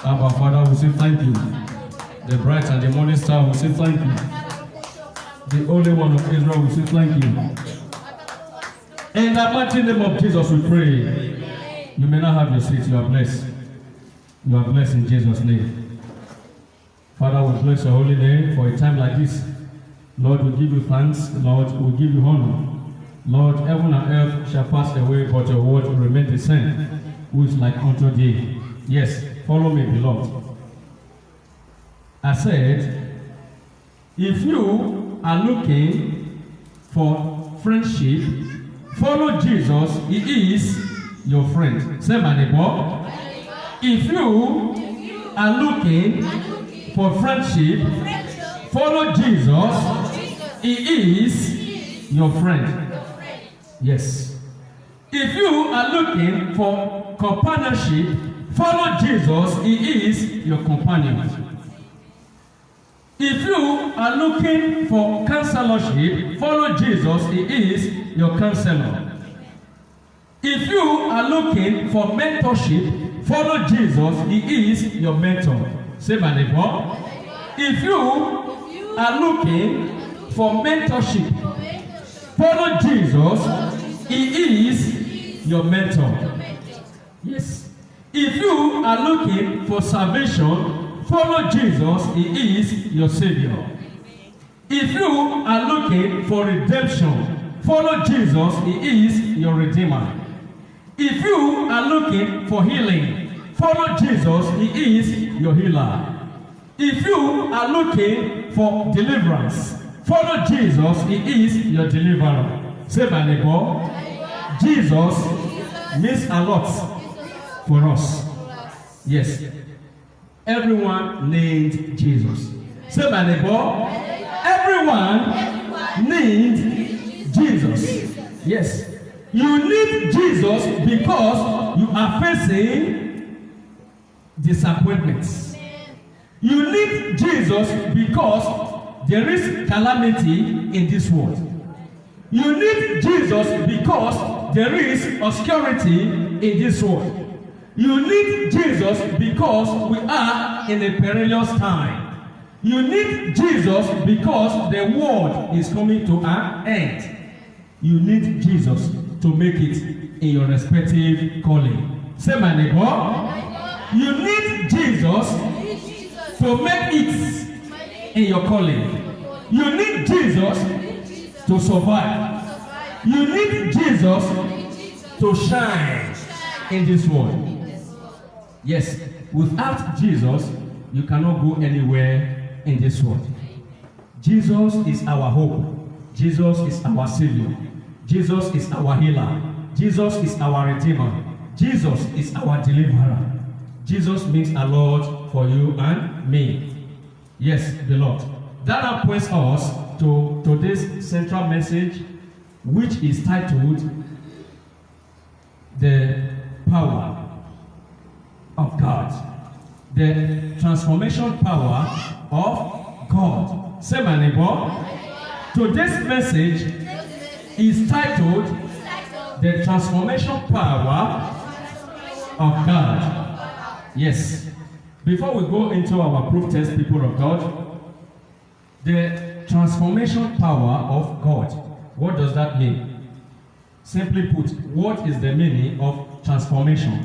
Our Father, we say thank you. The bright and the morning star, we say thank you. The Holy One of Israel, we say thank you. In the mighty name of Jesus, we pray. You may not have your seat. You are blessed. You are blessed in Jesus' name. Father, we bless your holy name for a time like this. Lord, we give you thanks. Lord, we give you honor. Lord, heaven and earth shall pass away, but your word will remain the same, who is like unto thee. Yes, follow me, beloved. I said, if you are looking for friendship, follow Jesus. He is your friend. Say, my neighbor. If you are looking for friendship, follow Jesus. He is your friend. Yes. If you are looking for companionship, follow Jesus. He is your companion. If you are looking for counselorship, follow Jesus. He is your counselor. If you are looking for mentorship, follow Jesus. He is your mentor. Say, my neighbor. If you are looking for mentorship, follow Jesus. He is your mentor. Yes. If you are looking for salvation, follow Jesus. He is your Savior. If you are looking for redemption, follow Jesus. He is your Redeemer. If you are looking for healing, follow Jesus. He is your healer. If you are looking for deliverance, follow Jesus. He is your deliverer. Say, my neighbor, Jesus means a lot for us. Yes. Everyone needs Jesus. Say, my neighbor, everyone needs Jesus. Yes. You need Jesus because you are facing disappointments. You need Jesus because there is calamity in this world. You need Jesus because there is obscurity in this world. You need Jesus because we are in a perilous time. You need Jesus because the world is coming to an end. You need Jesus to make it in your respective calling. Say, my neighbor, you need Jesus to make it in your calling. You need Jesus to survive. You need Jesus to shine in this world. Yes, without Jesus, you cannot go anywhere in this world. Jesus is our hope. Jesus is our Savior. Jesus is our healer. Jesus is our Redeemer. Jesus is our deliverer. Jesus means a lot for you and me. Yes, beloved. That now points us to today's central message, which is titled The Power of God. The transformation power of God. Say, my neighbor, today's message is titled The Transformation Power of God. Yes. Before we go into our proof test, people of God, the transformation power of God. What does that mean? Simply put, what is the meaning of transformation?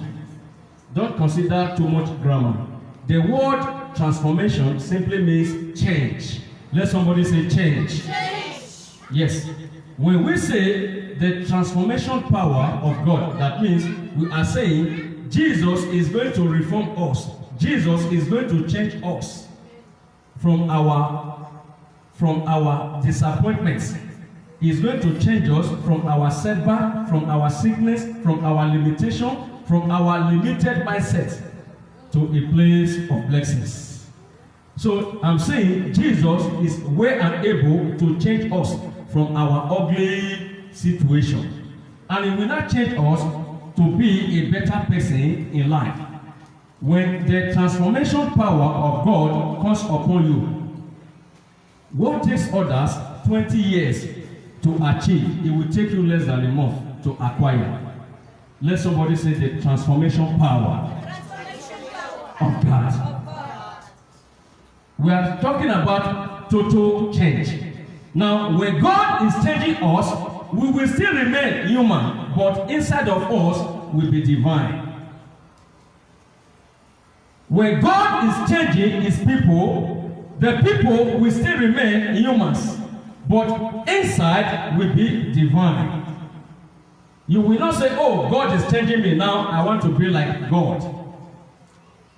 Don't consider too much grammar. The word transformation simply means change. Let somebody say change. Yes. When we say the transformation power of God, that means we are saying Jesus is going to reform us. Jesus is going to change us from our disappointments. He's going to change us from our setback, from our sickness, from our limitation, from our limited mindset to a place of blessings. So I'm saying Jesus is well and able to change us from our ugly situation. And it will not change us to be a better person in life. When the transformation power of God comes upon you, what takes others 20 years to achieve, it will take you less than a month to acquire. Let somebody say the transformation power of God. We are talking about total change. Now, when God is changing us, we will still remain human, but inside of us will be divine. When God is changing his people, the people will still remain humans, but inside will be divine. You will not say, oh, God is changing me now, I want to be like God.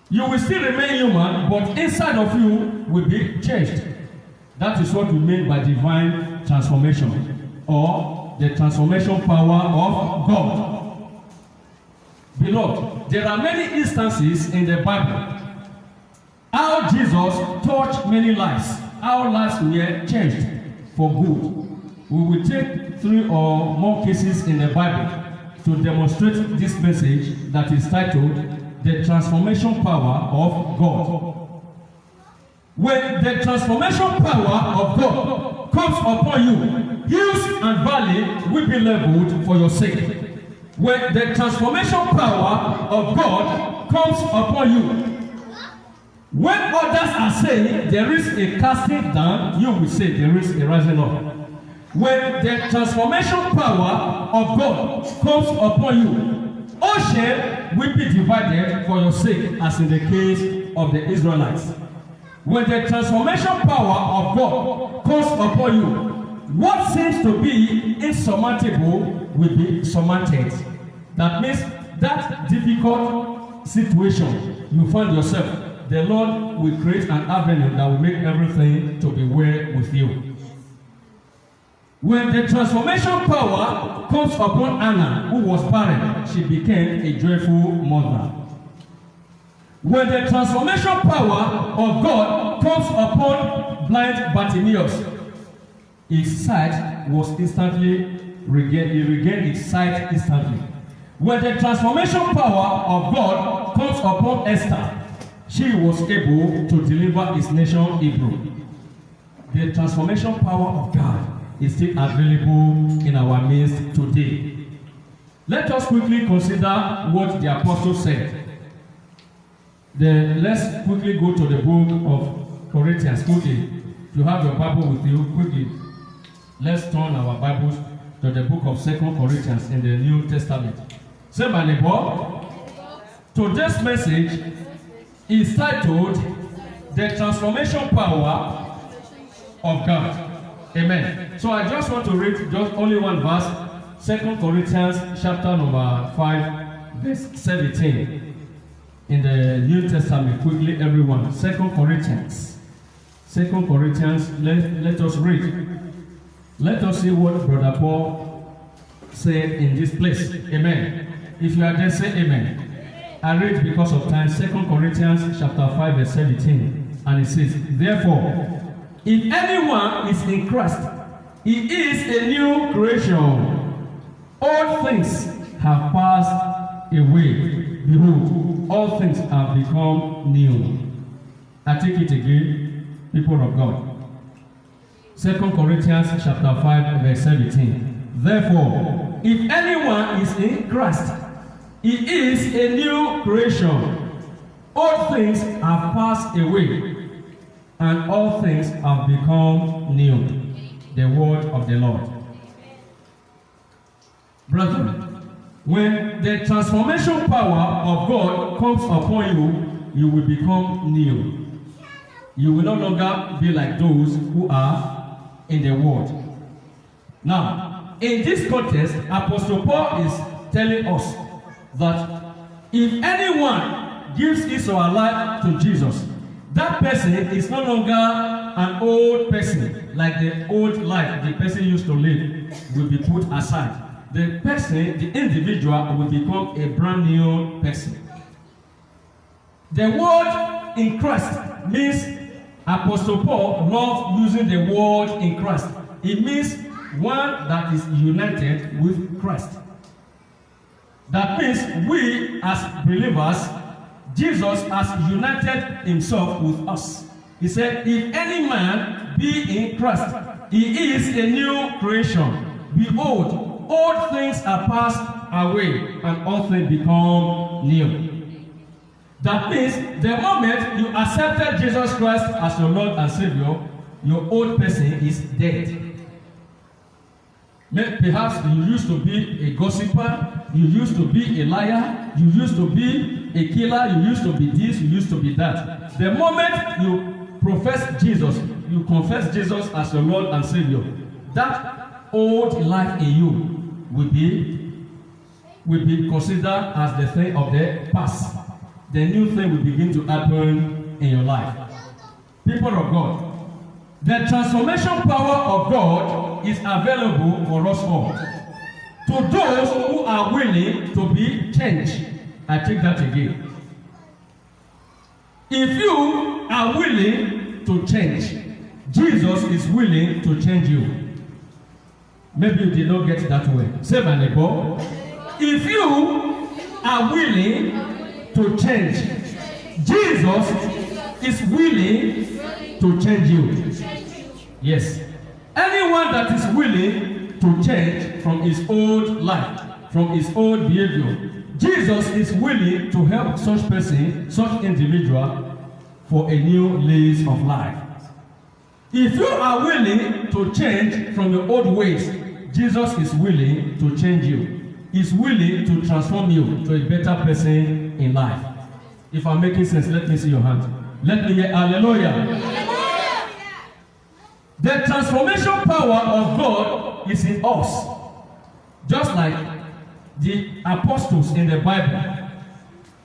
You will still remain human, but inside of you will be changed. That is what we mean by divine transformation, or the transformation power of God. Beloved, there are many instances in the Bible how Jesus touched many lives, how lives were changed for good. We will take 3 or more cases in the Bible to demonstrate this message that is titled The Transformation Power of God. When the transformation power of God comes upon you, hills and valleys will be leveled for your sake. When the transformation power of God comes upon you, when others are saying there is a casting down, you will say there is a rising up. When the transformation power of God comes upon you, ocean will be divided for your sake, as in the case of the Israelites. When the transformation power of God comes upon you, what seems to be insurmountable will be surmounted. That means that difficult situation you find yourself, the Lord will create an avenue that will make everything to be well with you. When the transformation power comes upon Anna, who was barren, she became a joyful mother. When the transformation power of God comes upon blind Bartimaeus, his sight was instantly regained. He regained his sight instantly. When the transformation power of God comes upon Esther, she was able to deliver his nation Hebrew. The transformation power of God is still available in our midst today. Let us quickly consider what the apostle said. Let's quickly go to the book of Corinthians quickly. If you have your Bible with you, quickly, let's turn our Bibles to the book of 2 Corinthians in the New Testament. Say, my neighbor, today's message is titled The Transformation Power of God. Amen. So I just want to read just only one verse, 2 Corinthians chapter number 5, verse 17. In the New Testament, quickly everyone. 2 Corinthians. Let us read. Let us see what Brother Paul said in this place. Amen. If you are there, say amen. I read because of time, 2 Corinthians chapter 5, verse 17. And it says, therefore, if anyone is in Christ, he is a new creation. All things have passed away. Behold, all things have become new. I take it again, people of God. 2 Corinthians chapter 5, verse 17. Therefore, if anyone is in Christ, he is a new creation. All things have passed away, and all things have become new. The word of the Lord. Brethren, when the transformation power of God comes upon you, you will become new. You will no longer be like those who are in the world. Now, in this context, Apostle Paul is telling us that if anyone gives his or her life to Jesus, that person is no longer an old person, like the old life the person used to live will be put aside. The person, the individual, will become a brand new person. The word in Christ means, Apostle Paul loved using the word in Christ. It means one that is united with Christ. That means we as believers, Jesus has united himself with us. He said, if any man be in Christ, he is a new creation. Behold, all things are passed away, and all things become new. That means the moment you accepted Jesus Christ as your Lord and Savior, your old person is dead. Perhaps you used to be a gossiper, you used to be a liar, you used to be a killer, you used to be this, you used to be that. The moment you profess Jesus, you confess Jesus as your Lord and Savior, that old life in you will be considered as the thing of the past. The new thing will begin to happen in your life. People of God, the transformation power of God is available for us all. To those who are willing to be changed. I take that again. If you are willing to change, Jesus is willing to change you. Maybe you did not get that way. Say my neighbor. If you are willing to change, Jesus is willing to change you. Yes. Anyone that is willing to change from his old life, from his old behavior, Jesus is willing to help such person, such individual, for a new lease of life. If you are willing to change from your old ways, Jesus is willing to change you. He's willing to transform you to a better person in life. If I'm making sense, let me see your hand. Let me hear hallelujah. The transformation power of God is in us. Just like the apostles in the Bible.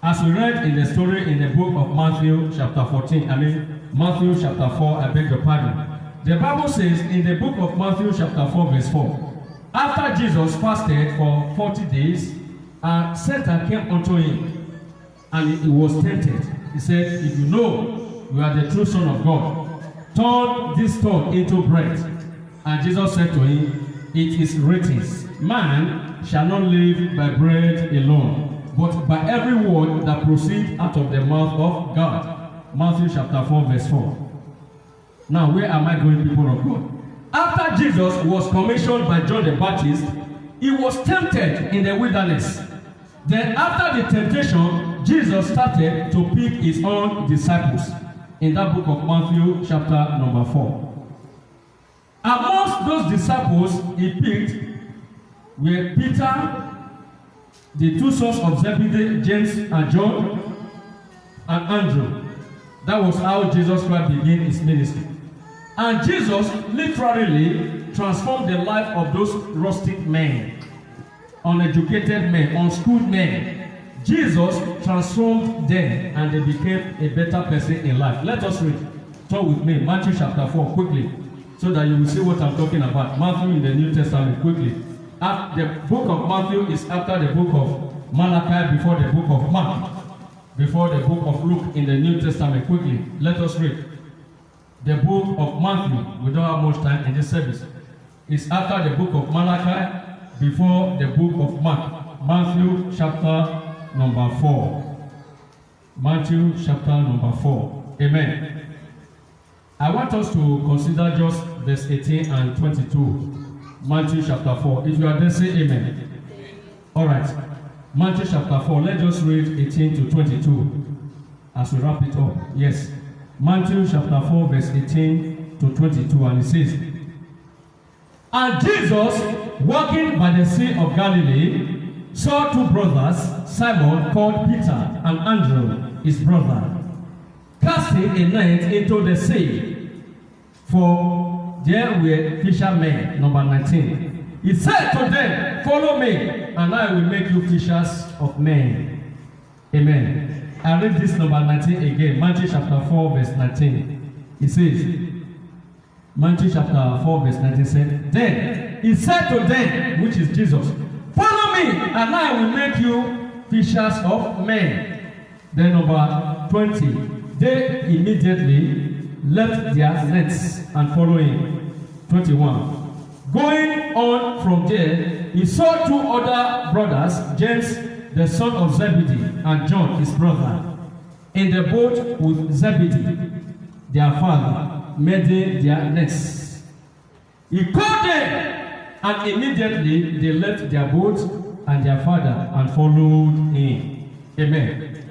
As we read in the story in the book of Matthew chapter 14. Matthew chapter 4, I beg your pardon. The Bible says in the book of Matthew chapter 4 verse 4. After Jesus fasted for 40 days, Satan came unto him and he was tempted. He said, if you know you are the true Son of God, turn this stone into bread. And Jesus said to him, it is written, man shall not live by bread alone, but by every word that proceeds out of the mouth of God. Matthew chapter 4 verse 4. Now where am I going, people of God? After Jesus was commissioned by John the Baptist, he was tempted in the wilderness. Then after the temptation, Jesus started to pick his own disciples. In that book of Matthew chapter number 4. Amongst those disciples he picked were Peter, the two sons of Zebedee, James and John, and Andrew. That was how Jesus Christ began his ministry. And Jesus literally transformed the life of those rustic men, uneducated men, unschooled men. Jesus transformed them and they became a better person in life. Let us read. Turn with me, Matthew chapter 4, quickly, so that you will see what I'm talking about. Matthew in the New Testament, quickly. The book of Matthew is after the book of Malachi, before the book of Mark, before the book of Luke in the New Testament. Quickly, let us read. The book of Matthew, we don't have much time in this service, is after the book of Malachi, before the book of Mark. Matthew chapter number 4. Matthew chapter number 4. Amen. I want us to consider just verse 18 and 22. Matthew chapter 4. If you are there, say amen. Alright. Matthew chapter 4. Let's just read 18 to 22 as we wrap it up. Yes. Matthew chapter 4 verse 18 to 22, and it says, and Jesus, walking by the sea of Galilee, saw two brothers, Simon called Peter and Andrew his brother, casting a net into the sea, for there were fishermen. Number 19. He said to them, follow me, and I will make you fishers of men. Amen. I read this number 19 again. Matthew chapter 4 verse 19. It says, Matthew chapter 4 verse 19 said, then he said to them, which is Jesus, follow me, and I will make you fishers of men. Then number 20. They immediately left their nets and followed him. 21. Going on from there, he saw two other brothers, James the son of Zebedee, and John his brother, in the boat with Zebedee their father, mending their nets. He called them, and immediately they left their boat and their father and followed him. Amen.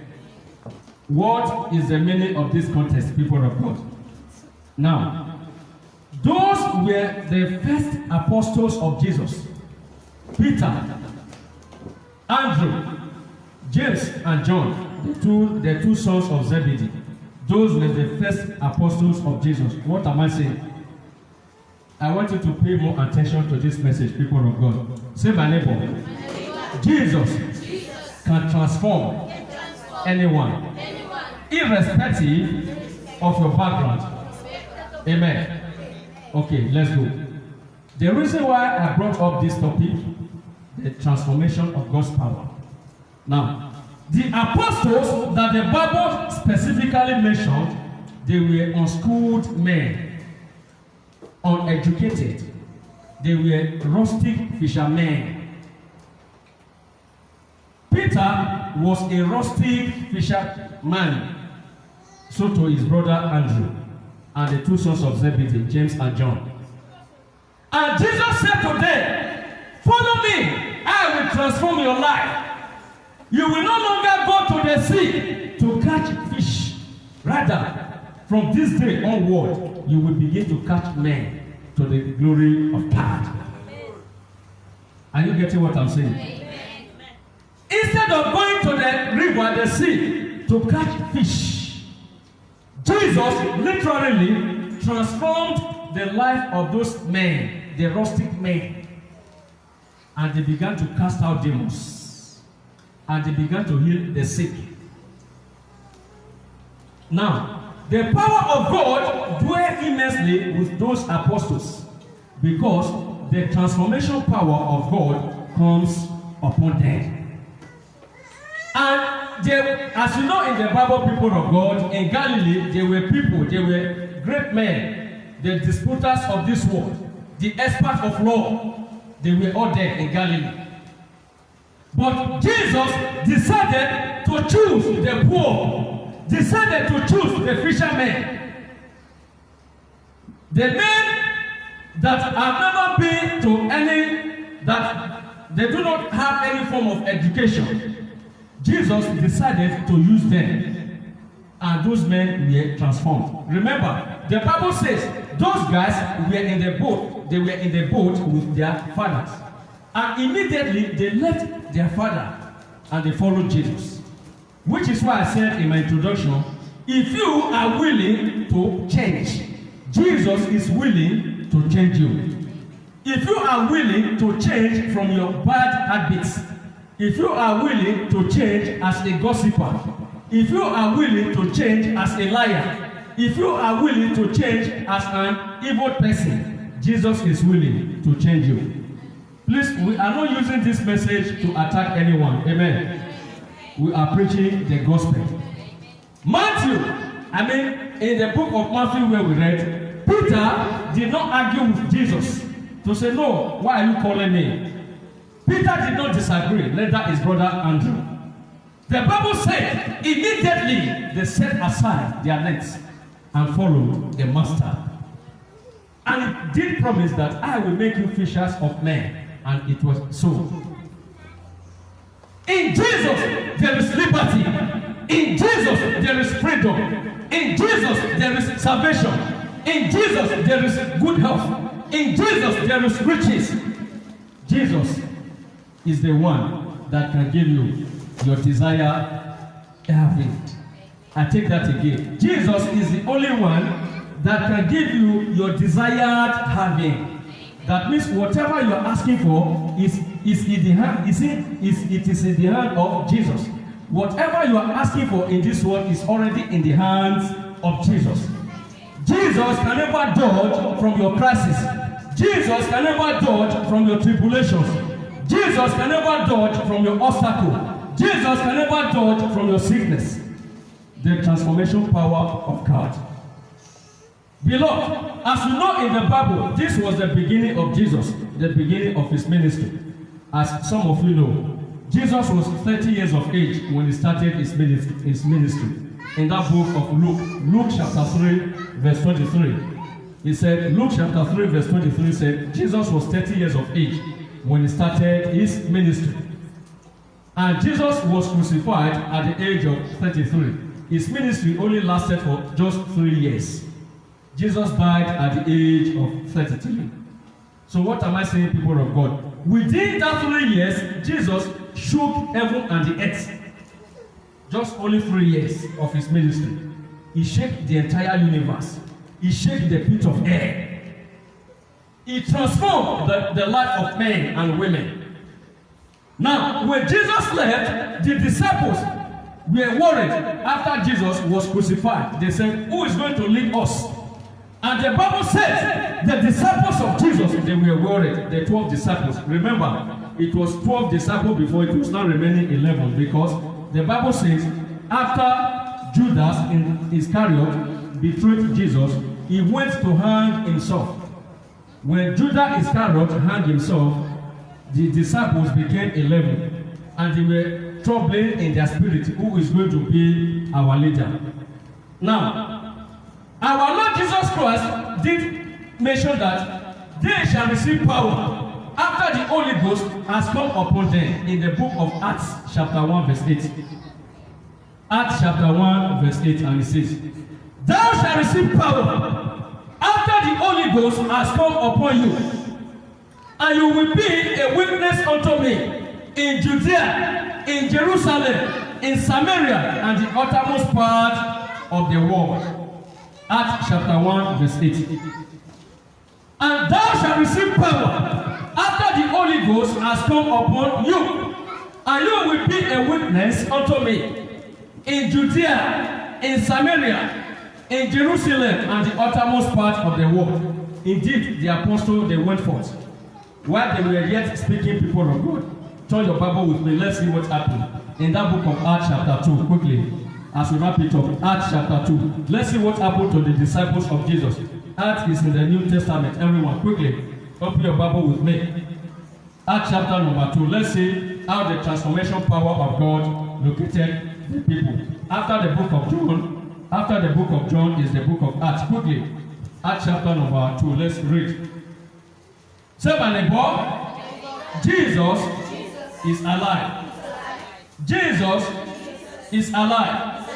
What is the meaning of this context, people of God? Now, those were the first apostles of Jesus. Peter, Andrew, James, and John, the two sons of Zebedee. Those were the first apostles of Jesus. What am I saying? I want you to pay more attention to this message, people of God. Say my neighbor. Jesus can transform anyone, irrespective of your background. Amen. Okay, let's go. The reason why I brought up this topic, the transformation of God's power. Now, the apostles that the Bible specifically mentioned, they were unschooled men, uneducated. They were rustic fishermen. Peter was a rustic fisherman, so to his brother Andrew, and the two sons of Zebedee, James and John. And Jesus said to them, "Follow me, I will transform your life. You will no longer go to the sea to catch fish. Rather, from this day onward, you will begin to catch men to the glory of God." Are you getting what I'm saying? Amen. Instead of going to the river, the sea, to catch fish, Jesus literally transformed the life of those men, the rustic men, and they began to cast out demons, and they began to heal the sick. Now, the power of God dwelt immensely with those apostles, because the transformation power of God comes upon them. And they, as you know, in the Bible, people of God, in Galilee, there were people, they were great men, the disputers of this world, the experts of law. They were all there in Galilee. But Jesus decided to choose the poor, decided to choose the fishermen, the men that have never been to any, that they do not have any form of education. Jesus decided to use them, and those men were transformed. Remember, the Bible says those guys were in the boat. They were in the boat with their fathers, and immediately they left their father and they followed Jesus. Which is why I said in my introduction, if you are willing to change, Jesus is willing to change you. If you are willing to change from your bad habits, if you are willing to change as a gossiper, if you are willing to change as a liar, if you are willing to change as an evil person, Jesus is willing to change you. Please, we are not using this message to attack anyone. Amen. We are preaching the gospel. Matthew, in the book of Matthew where we read, Peter did not argue with Jesus to say, "No, why are you calling me?" Peter did not disagree, neither his brother Andrew. The Bible said, immediately they set aside their nets and followed the master. And it did promise that I will make you fishers of men. And it was so. In Jesus, there is liberty. In Jesus, there is freedom. In Jesus, there is salvation. In Jesus, there is good health. In Jesus, there is riches. Jesus is the one that can give you your desire having. I take that again. Jesus is the only one that can give you your desired having. That means whatever you are asking for is in the hand. It is in the hand of Jesus. Whatever you are asking for in this world is already in the hands of Jesus. Jesus can never dodge from your crisis. Jesus can never dodge from your tribulations. Jesus can never dodge from your obstacle. Jesus can never dodge from your sickness. The transformation power of God. Beloved, as you know in the Bible, this was the beginning of Jesus, the beginning of his ministry. As some of you know, Jesus was 30 years of age when he started his ministry. In that book of Luke chapter 3, verse 23, he said, Luke chapter 3, verse 23 said, Jesus was 30 years of age when he started his ministry. And Jesus was crucified at the age of 33. His ministry only lasted for just 3 years. Jesus died at the age of 33. So what am I saying, people of God? Within that 3 years, Jesus shook heaven and the earth. Just only 3 years of his ministry. He shook the entire universe. He shook the pit of air. He transformed the life of men and women. Now, when Jesus left, the disciples were worried after Jesus was crucified. They said, who is going to lead us? And the Bible says the disciples of Jesus, they were worried. The 12 disciples. Remember, it was 12 disciples before, it was now remaining 11, because the Bible says after Judas Iscariot betrayed Jesus, he went to hang himself. When Judas Iscariot hanged himself, the disciples became 11, and they were troubling in their spirit who is going to be our leader. Now, our Lord Jesus Christ did mention that they shall receive power after the Holy Ghost has come upon them in the book of Acts chapter 1 verse 8. Acts chapter 1 verse 8, and it says, thou shalt receive power after the Holy Ghost has come upon you, and you will be a witness unto me in Judea, in Jerusalem, in Samaria, and the uttermost part of the world. Acts chapter 1 verse 8. And thou shalt receive power after the Holy Ghost has come upon you, and you will be a witness unto me in Judea, in Samaria, in Jerusalem, and the uttermost part of the world. Indeed, the apostles, they went forth. While they were yet speaking, people of God, turn your Bible with me. Let's see what happened in that book of Acts chapter 2, quickly, as we wrap it up. Acts chapter 2. Let's see what happened to the disciples of Jesus. Acts is in the New Testament. Everyone, quickly, open your Bible with me. Acts chapter number 2. Let's see how the transformation power of God located the people. After the book of John is the book of Acts. Quickly, Acts chapter number 2. Let's read. Say my neighbor, Jesus is alive. Jesus is alive.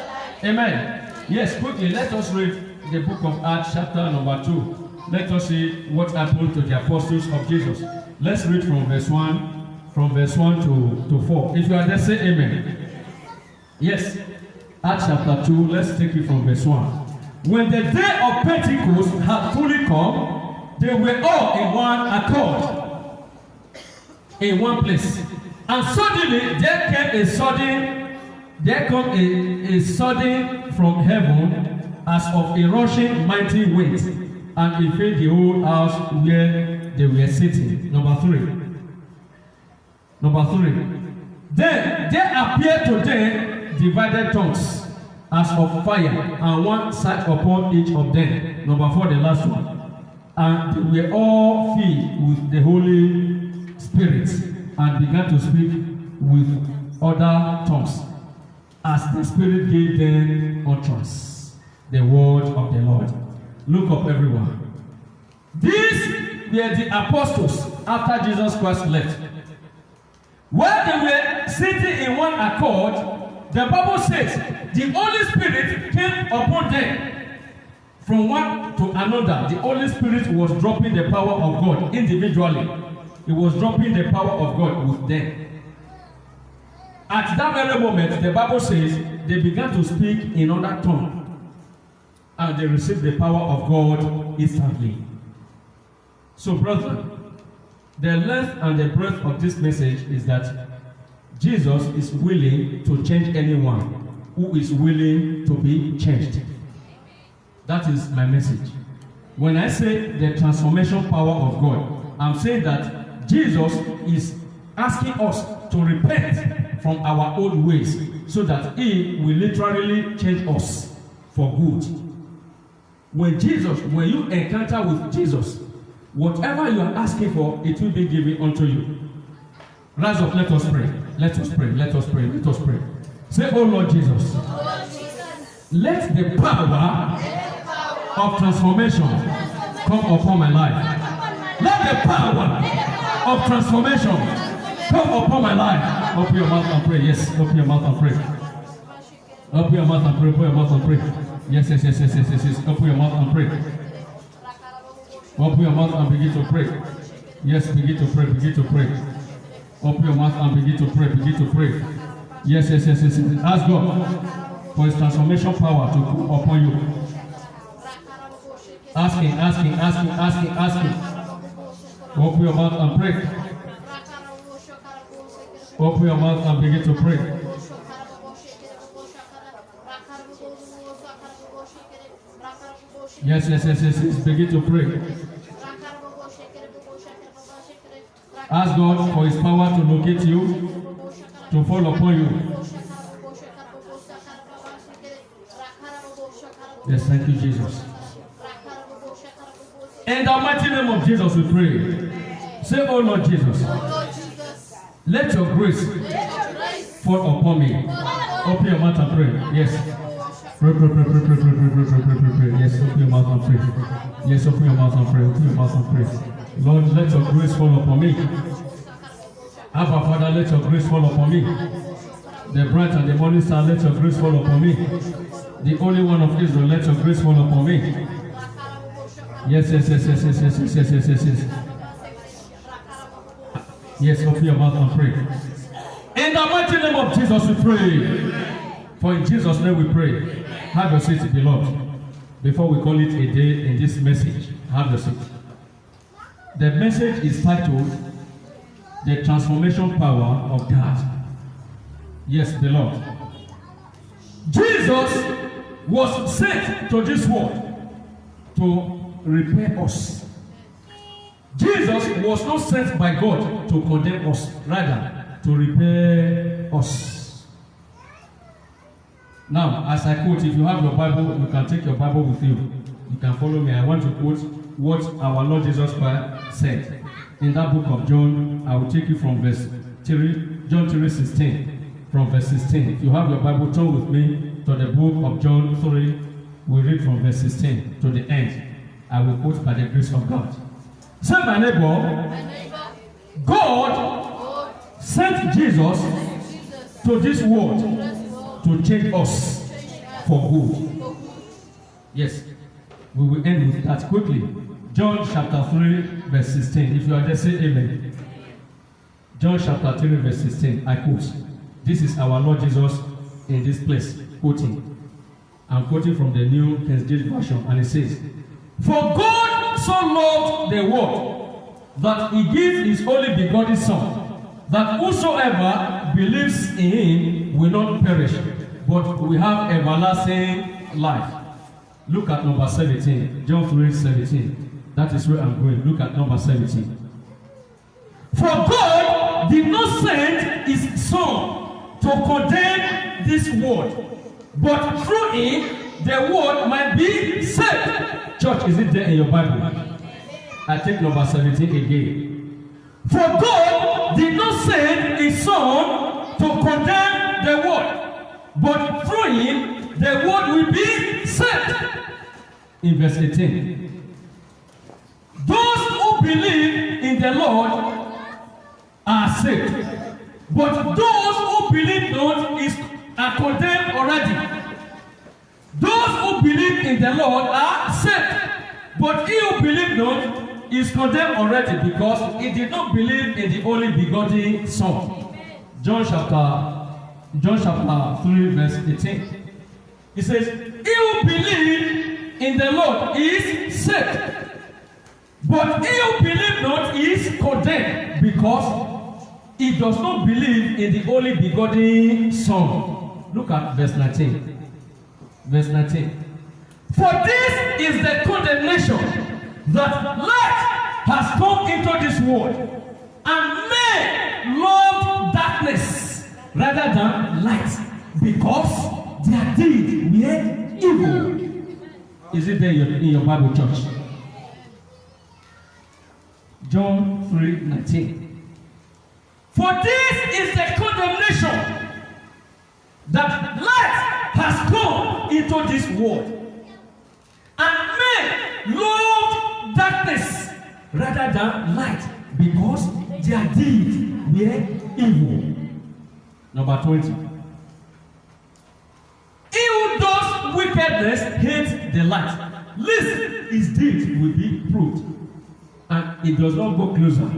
Amen. Yes, quickly, let us read the book of Acts chapter number 2. Let us see what happened to the apostles of Jesus. Let's read from verse 1 to 4. If you are there, say amen. Yes. Acts chapter 2, let's take it from verse 1. When the day of Pentecost had fully come, they were all in one accord, in one place. And suddenly there came a sudden from heaven as of a rushing mighty wind, and it filled the whole house where they were sitting. Number 3. Then there appeared to them divided tongues as of fire, and one sat upon each of them. Number 4, the last one. And they were all filled with the Holy Spirit, and began to speak with other tongues, as the Spirit gave them utterance. The word of the Lord. Look up, everyone. These were the apostles after Jesus Christ left. While they were sitting in one accord, the Bible says the Holy Spirit came upon them. From one to another, the Holy Spirit was dropping the power of God individually. He was dropping the power of God with them. At that very moment, the Bible says they began to speak in other tongue, and they received the power of God instantly. So, brethren, the length and the breadth of this message is that Jesus is willing to change anyone who is willing to be changed. That is my message. When I say the transformation power of God, I'm saying that Jesus is asking us to repent from our old ways so that He will literally change us for good. When you encounter with Jesus, whatever you are asking for, it will be given unto you. Rise up, let us pray. Let us pray. Let us pray. Let us pray. Say, oh Lord Jesus, let the power of transformation come upon my life. Let the power of transformation come upon my life. Open your mouth and pray. Yes, open your mouth and pray. Open your mouth and pray. Open your mouth and pray. Yes. Open your mouth and pray. Open your mouth and begin to pray. Yes, begin to pray. Begin to pray. Open your mouth and begin to pray. Begin to pray. Yes. Ask God for His transformation power to come upon you. Asking. Open your mouth and pray. Open your mouth and begin to pray. Yes. Begin to pray. Ask God for His power to locate you, to fall upon you. Yes, thank you, Jesus. In the mighty name of Jesus, we pray. Say, oh Lord Jesus, let your grace fall upon me. Open your mouth and pray. Yes. Pray. Yes, open your mouth and pray. Yes, open your mouth and pray. Open your mouth and pray. Lord, let your grace fall upon me. Abba, Father, let your grace fall upon me. The bright and the morning star, let your grace fall upon me. The only one of Israel, let your grace fall upon me. Yes. Yes, open your mouth and pray. In the mighty name of Jesus, we pray. For in Jesus' name we pray. Have your seat, beloved. Before we call it a day in this message, have your seat. The message is titled, The Transformation Power of God. Yes, beloved. Jesus was sent to this world to repair us. Jesus was not sent by God to condemn us, rather to repair us. Now, as I quote, if you have your Bible, you can take your Bible with you. You can follow me. I want to quote what our Lord Jesus Christ said. In that book of John, I will take you from verse 3, John 3:16, from verse 16. If you have your Bible, turn with me to the book of John 3. We read from verse 16 to the end. I will quote by the grace of God. Say, my neighbor, God sent Jesus to this world to change us for good. Yes, we will end with that quickly. John chapter 3, verse 16. If you are there, say amen. John chapter 3, verse 16. I quote. This is our Lord Jesus in this place, quoting. I'm quoting from the New King James Version, and it says, For God so loved the world that He gave His only begotten Son, that whosoever believes in Him will not perish, but we have everlasting life. Look at number 17. John 3:17. That is where I'm going. Look at number 17. For God did not send His Son to condemn this world, but through Him the world might be saved. Church, is it there in your Bible? I take number 17 again. For God did not send His Son to condemn the world, but through Him the world will be saved. In verse 18. Those who believe in the Lord are saved, but those who believe not are condemned already. Those who believe in the Lord are saved, but he who believes not is condemned already, because he did not believe in the only begotten Son. John chapter 3, verse 18. He says, he who believes in the Lord is saved, but he who believes not is condemned, because he does not believe in the only begotten Son. Look at verse 19. Verse 19. For this is the condemnation, that light has come into this world, and men love darkness rather than light, because their deeds were evil. Is it there in your Bible, church? John 3:19. For this is the condemnation, that light has come into this world, and men loved darkness rather than light, because their deeds were evil. Number 20. wickedness hates the light, lest his deeds will be proved, and it does not go closer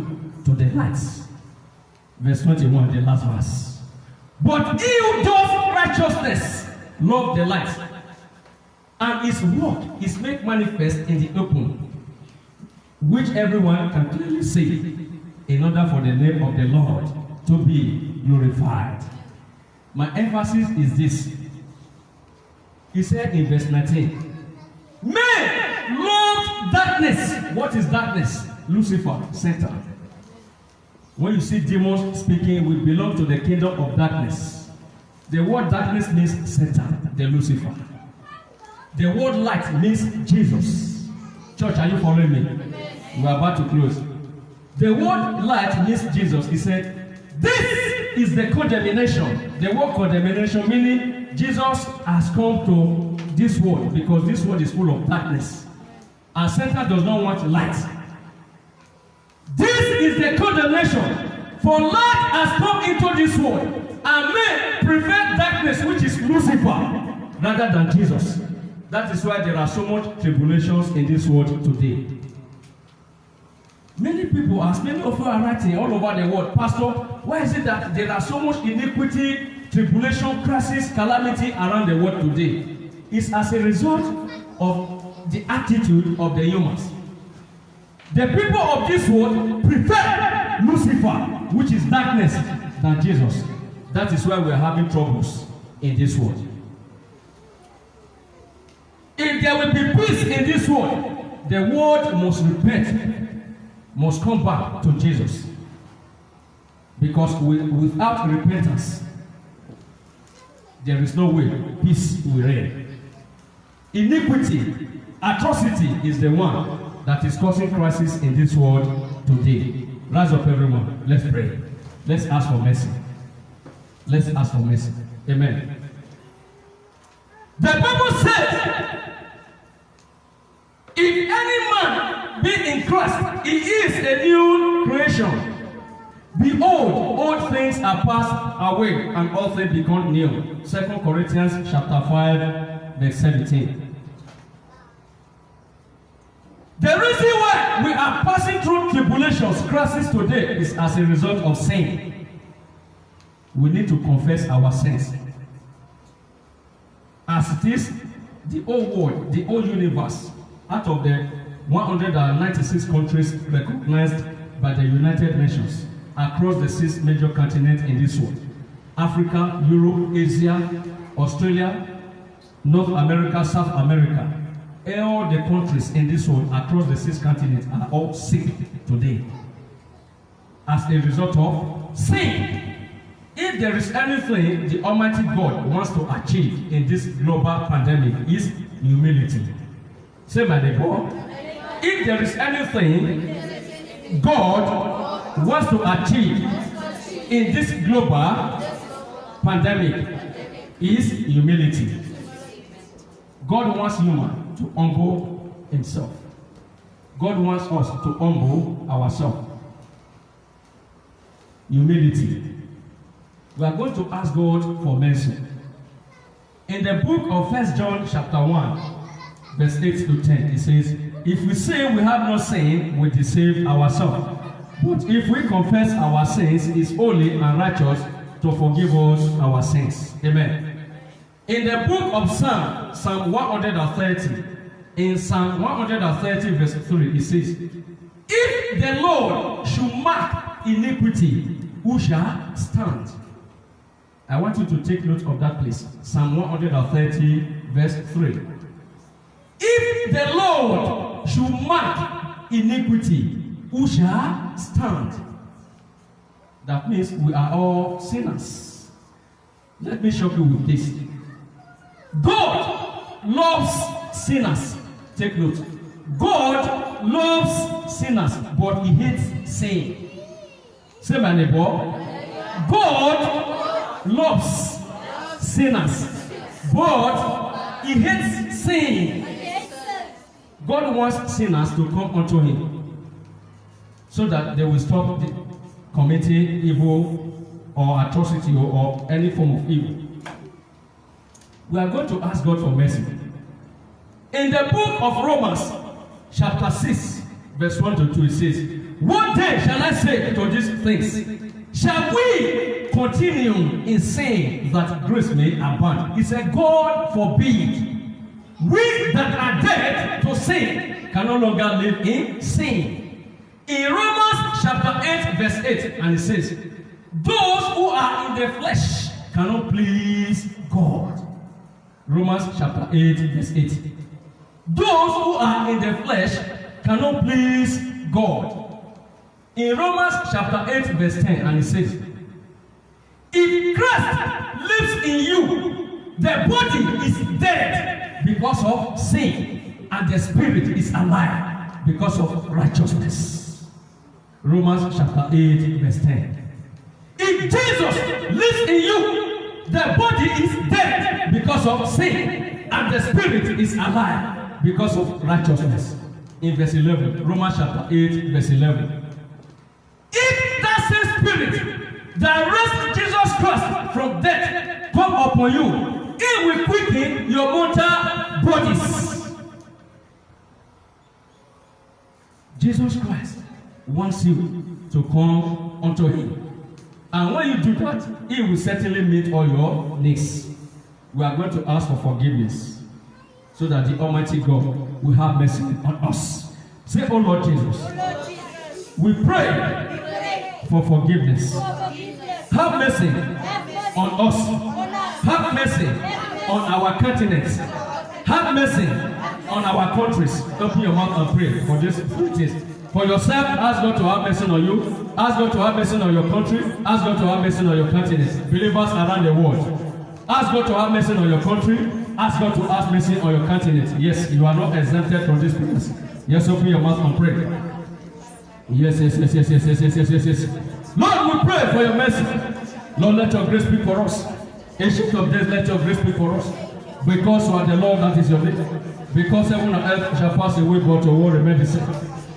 to the light. Verse 21, the last verse. But he who does righteousness love the light, and his work is made manifest in the open, which everyone can clearly see, in order for the name of the Lord to be glorified. My emphasis is this. He said in verse 19, men love darkness. What is darkness? Lucifer, Satan. When you see demons speaking, we belong to the kingdom of darkness. The word darkness means Satan, the Lucifer. The word light means Jesus. Church, are you following me? We are about to close. The word light means Jesus. He said, this is the condemnation. The word condemnation meaning Jesus has come to this world because this world is full of darkness. And Satan does not want light. This is the condemnation. For light has come into this world, and men prefer darkness, which is Lucifer, rather than Jesus. That is why there are so much tribulations in this world today. Many people, as many of you are writing all over the world, Pastor, why is it that there are so much iniquity, tribulation, crisis, calamity around the world today? It's as a result of the attitude of the humans. The people of this world prefer Lucifer, which is darkness, than Jesus. That is why we are having troubles in this world. If there will be peace in this world, the world must repent, must come back to Jesus. Because without repentance, there is no way peace will reign. Iniquity, atrocity is the one that is causing crisis in this world today. Rise up, everyone. Let's pray. Let's ask for mercy. Let's ask for mercy. Amen. The Bible says, if any man be in Christ, he is a new creation. Behold, all things are passed away, and all things become new. 2 Corinthians chapter 5, verse 17. The reason why we are passing through tribulations, crisis today, is as a result of sin. We need to confess our sins. As it is, the whole world, the whole universe, out of the 196 countries recognized by the United Nations across the 6 major continents in this world, Africa, Europe, Asia, Australia, North America, South America, all the countries in this world across the 6 continents are all sick today as a result of sin. If there is anything the Almighty God wants to achieve in this global pandemic, is humility. Say, my neighbor, if there is anything God wants to achieve in this global pandemic, is humility. God wants human to humble himself. God wants us to humble ourselves. Humility. We are going to ask God for mercy. In the book of 1 John chapter 1, verse 8 to 10, it says, if we say we have no sin, we deceive ourselves. But if we confess our sins, he is holy and righteous to forgive us our sins. Amen. In the book of Psalm 130, in Psalm 130 verse 3, it says, if the Lord should mark iniquity, who shall stand? I want you to take note of that place. Psalm 130 verse 3. If the Lord should mark iniquity, who shall stand? That means we are all sinners. Let me shock you with this. God loves sinners. Take note. God loves sinners, but he hates sin. Say, my neighbor, God loves sinners, but he hates sin. God wants sinners to come unto him so that they will stop committing evil or atrocity or any form of evil. We are going to ask God for mercy. In the book of Romans, chapter 6, verse 1 to 2, it says, what then shall I say to these things? Shall we continue in sin that grace may abound? He said, God forbid. We that are dead to sin can no longer live in sin. In Romans chapter 8, verse 8, and it says, those who are in the flesh cannot please God. Romans chapter 8, verse 8. Those who are in the flesh cannot please God. In Romans chapter 8, verse 10, and it says, if Christ lives in you, the body is dead because of sin, and the spirit is alive because of righteousness. Romans chapter 8, verse 10. If Jesus lives in you, the body is dead because of sin, and the spirit is alive because of righteousness. In verse 11, Romans chapter 8, verse 11. If that same spirit that raised Jesus Christ from death come upon you, it will quicken your mortal bodies. Jesus Christ wants you to come unto him. And when you do that, he will certainly meet all your needs. We are going to ask for forgiveness so that the Almighty God will have mercy on us. Say, oh Lord Jesus, we pray for forgiveness. Have mercy on us. Have mercy on our continents. Have mercy on our countries. Open your mouth and pray for this things. For yourself, ask God to have mercy on you. Ask God to have mercy on your country. Ask God to have mercy on your continents. Believers around the world. Ask God to have mercy on your country. Ask God to have mercy on your continent. Yes, you are not exempted from this place. Yes, open your mouth and pray. Yes. Lord, we pray for your mercy. Lord, let your grace speak for us. Ancient of days, let your grace speak for us. Because you are the Lord, that is your name. Because heaven and earth shall pass away, but your word remain the same.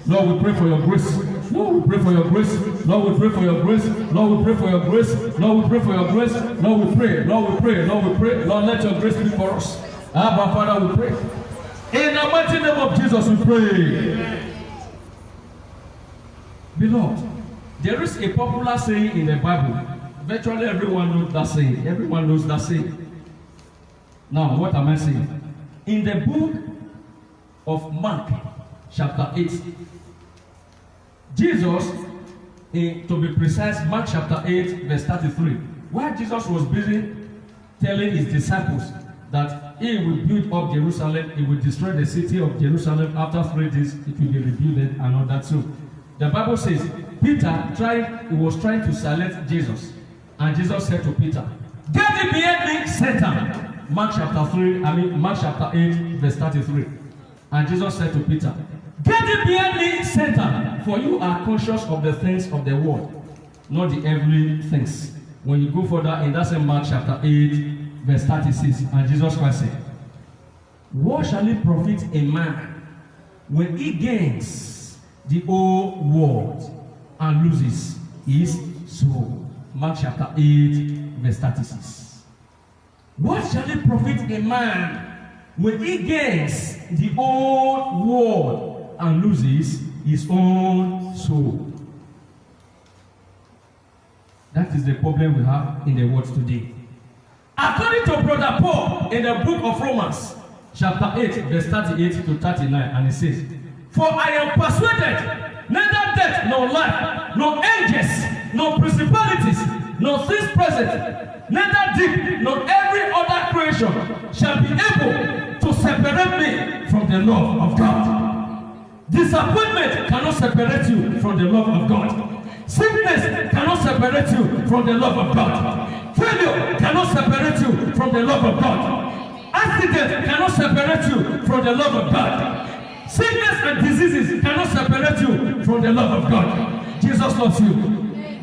Lord, we pray for your grace. Lord, we pray for your grace. Lord, we pray for your grace. Lord, we pray for your grace. Lord, we pray for your grace. Lord, we pray. Lord, we pray. Lord, we pray. Lord, let your grace speak for us. Abba, Father, we pray. In the mighty name of Jesus, we pray. Beloved, there is a popular saying in the Bible. Virtually everyone knows that saying. Everyone knows that saying. Now, what am I saying? In the book of Mark, chapter 8, Jesus, to be precise, Mark chapter 8, verse 33, while Jesus was busy telling his disciples that he will build up Jerusalem, he will destroy the city of Jerusalem, after 3 days it will be rebuilt and all that. So the Bible says Peter was trying to silence Jesus, and Jesus said to Peter, "Get thee behind me, Satan." Mark chapter 8, verse 33. And Jesus said to Peter, "Get thee behind me, Satan, for you are conscious of the things of the world, not the heavenly things." When you go further in that same Mark chapter 8, verse 36, and Jesus Christ said, "What shall it profit a man when he gains the whole world and loses his soul?" Mark chapter 8, verse 36. What shall it profit a man when he gains the whole world and loses his own soul? That is the problem we have in the world today. According to Brother Paul in the book of Romans, chapter 8, verse 38 to 39, and it says, "For I am persuaded, neither death nor life, nor angels, nor principalities, nor things present, neither deep, nor every other creation shall be able to separate me from the love of God." Disappointment cannot separate you from the love of God. Sickness cannot separate you from the love of God. Failure cannot separate you from the love of God. Accident cannot separate you from the love of God. Sickness and diseases cannot separate you from the love of God. Jesus loves you.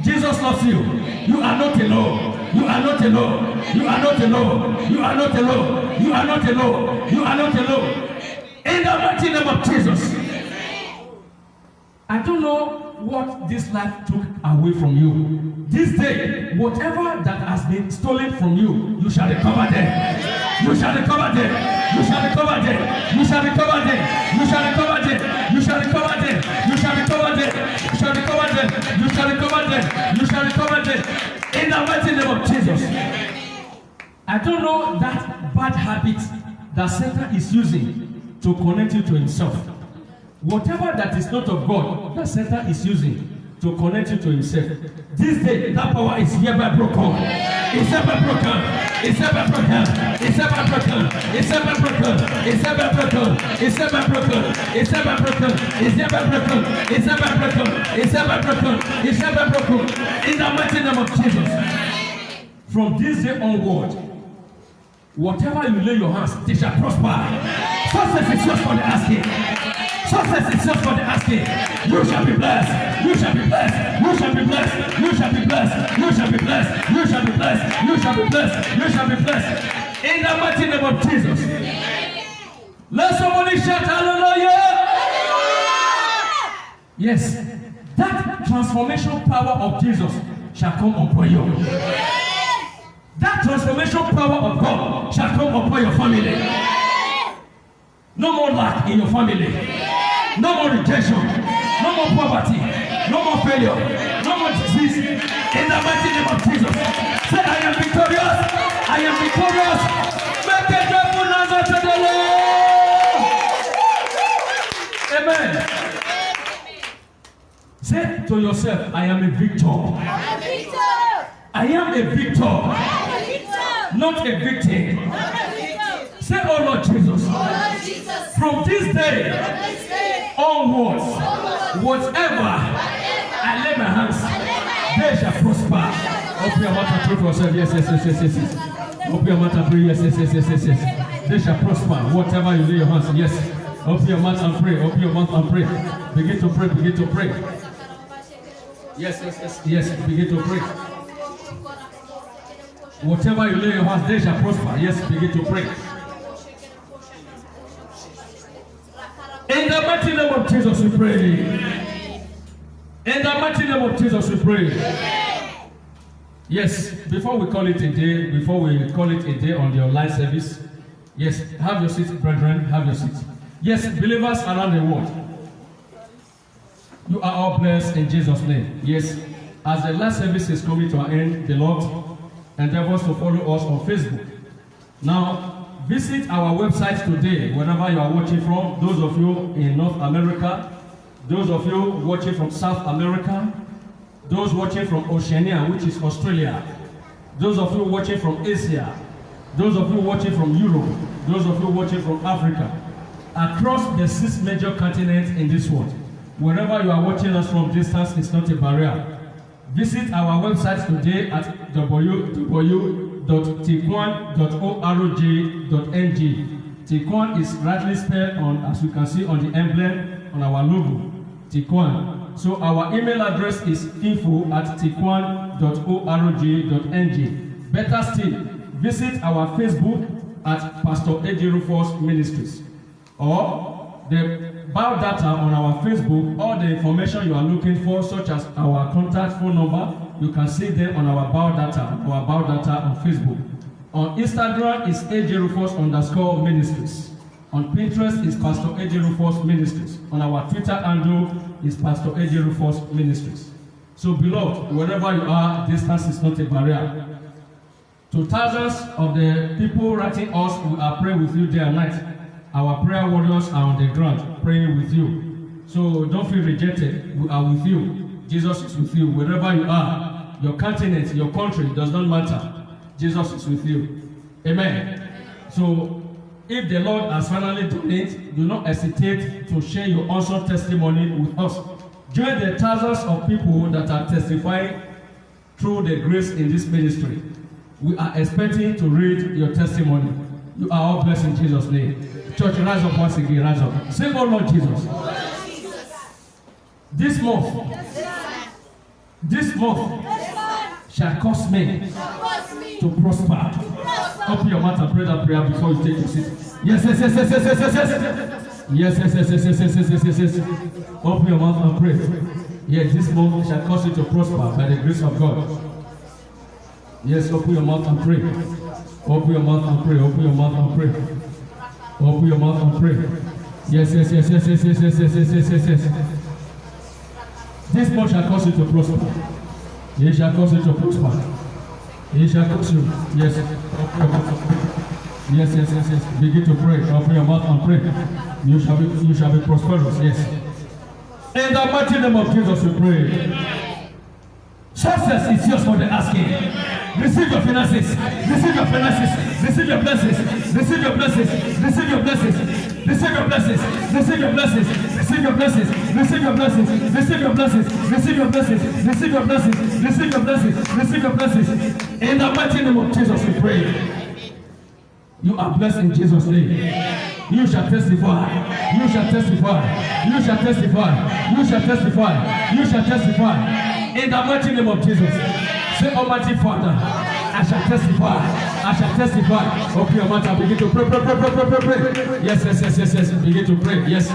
Jesus loves you. You are not alone. You are not alone. You are not alone. You are not alone. You are not alone. You are not alone. In the mighty name of Jesus. I don't know what this life took away from you. This day, whatever that has been stolen from you, you shall recover them. You shall recover them. You shall recover them. You shall recover them. You shall recover them. You shall recover them. You shall recover them. You shall recover them. You shall recover them. You shall recover them. In the mighty name of Jesus. I don't know that bad habit that Satan is using to connect you to himself. Whatever that is not of God that Satan is using to connect you to himself. This day, that power is hereby broken. It's hereby broken. It's hereby broken. It's hereby broken. It's hereby broken. It's hereby broken. It's hereby broken. It's hereby broken. It's hereby broken. It's hereby broken. It's hereby broken. It's hereby broken. In the mighty name of Jesus. From this day onward, whatever you lay your hands, they shall prosper. Success is yours for the asking. Success is yours for the asking. You shall be blessed. You shall be blessed. You shall be blessed. You shall be blessed. You shall be blessed. You shall be blessed. You shall be blessed. You shall be blessed. In the mighty name of Jesus. Let somebody shout hallelujah. Yes, that transformation power of Jesus shall come upon you. That transformation power of God shall come upon your family. No more lack in your family. No more rejection. No more poverty. No more failure. No more disease. In the mighty name of Jesus. Say, I am victorious. I am victorious. Make a joyful noise unto the Lord. Amen. Say to yourself, I am a victor. I am a victor. Not a victim. Say, oh Lord Jesus. From this day onwards, whatever I lay my hands, they shall prosper. Open your mouth and pray for yourself. Yes, yes, yes, yes, yes, yes. Open your mouth and pray. Yes, yes, yes, yes, yes, yes. They shall prosper. Whatever you lay your hands. Yes. Open your mouth and pray. Open your mouth and pray. Begin to pray. Begin to pray. Yes, yes, yes, yes. Begin to pray. Whatever you lay your hands, they shall prosper. Yes, begin to pray. In the mighty name of Jesus we pray. In the mighty name of Jesus we pray. Yes, before we call it a day, on the online service, yes, have your seats, brethren, have your seats. Yes, believers around the world, you are all blessed in Jesus' name. Yes, as the last service is coming to an end, the Lord endeavors to follow us on Facebook. Now, visit our website today, wherever you are watching from. Those of you in North America, those of you watching from South America, those watching from Oceania, which is Australia, those of you watching from Asia, those of you watching from Europe, those of you watching from Africa, across the 6 major continents in this world. Wherever you are watching us from, distance is not a barrier. Visit our website today at www.tikwan.org.ng. Tikwan is rightly spelled on, as you can see on the emblem on our logo, Tikwan. So our email address is info@tikwan.org.ng. Better still, visit our Facebook at Pastor A.J. Rufus Ministries, or the bio data on our Facebook. All the information you are looking for, such as our contact phone number, you can see them on our bio data on Facebook. On Instagram is AJ_Rufus_Ministries. On Pinterest is Pastor A.J. Rufus Ministries. On our Twitter handle is Pastor A.J. Rufus Ministries. So beloved, wherever you are, distance is not a barrier. To thousands of the people writing us, we are praying with you day and night. Our prayer warriors are on the ground praying with you. So don't feel rejected. We are with you. Jesus is with you. Wherever you are, your continent, your country, does not matter. Jesus is with you. Amen. So if the Lord has finally done it, do not hesitate to share your awesome testimony with us. Join the thousands of people that are testifying through the grace in this ministry. We are expecting to read your testimony. You are all blessed in Jesus' name. Church, rise up once again, rise up. Say, oh Lord Jesus. This month shall cause me to prosper. Open your mouth and pray that prayer before you take your seat. Yes. Yes. Open your mouth and pray. Yes, this month shall cause you to prosper by the grace of God. Yes, open your mouth and pray. Open your mouth and pray. Open your mouth and pray. Open your mouth and pray. Yes. This month shall cause you to prosper. It shall cause you to prosper. It shall cause you. Yes. Open your mouth and pray. Yes. Begin to pray. Open your mouth and pray. You shall be prosperous. Yes. In the mighty name of Jesus, we pray. Success is yours for the asking. Receive your finances. Receive your finances. Receive your blessings. Receive your blessings. Receive your blessings. Receive your blessings. Receive your blessings. Receive your blessings. Receive your blessings. Receive your blessings. Receive your blessings. Receive your blessings. Receive your blessings. Receive your blessings. In the mighty name of Jesus, we pray. You are blessed in Jesus' name. You shall testify. You shall testify. You shall testify. You shall testify. You shall testify. In the mighty name of Jesus. Say, Almighty Father, I shall testify. I shall testify. Open your mouth and begin to pray. Yes. Begin to pray. Yes.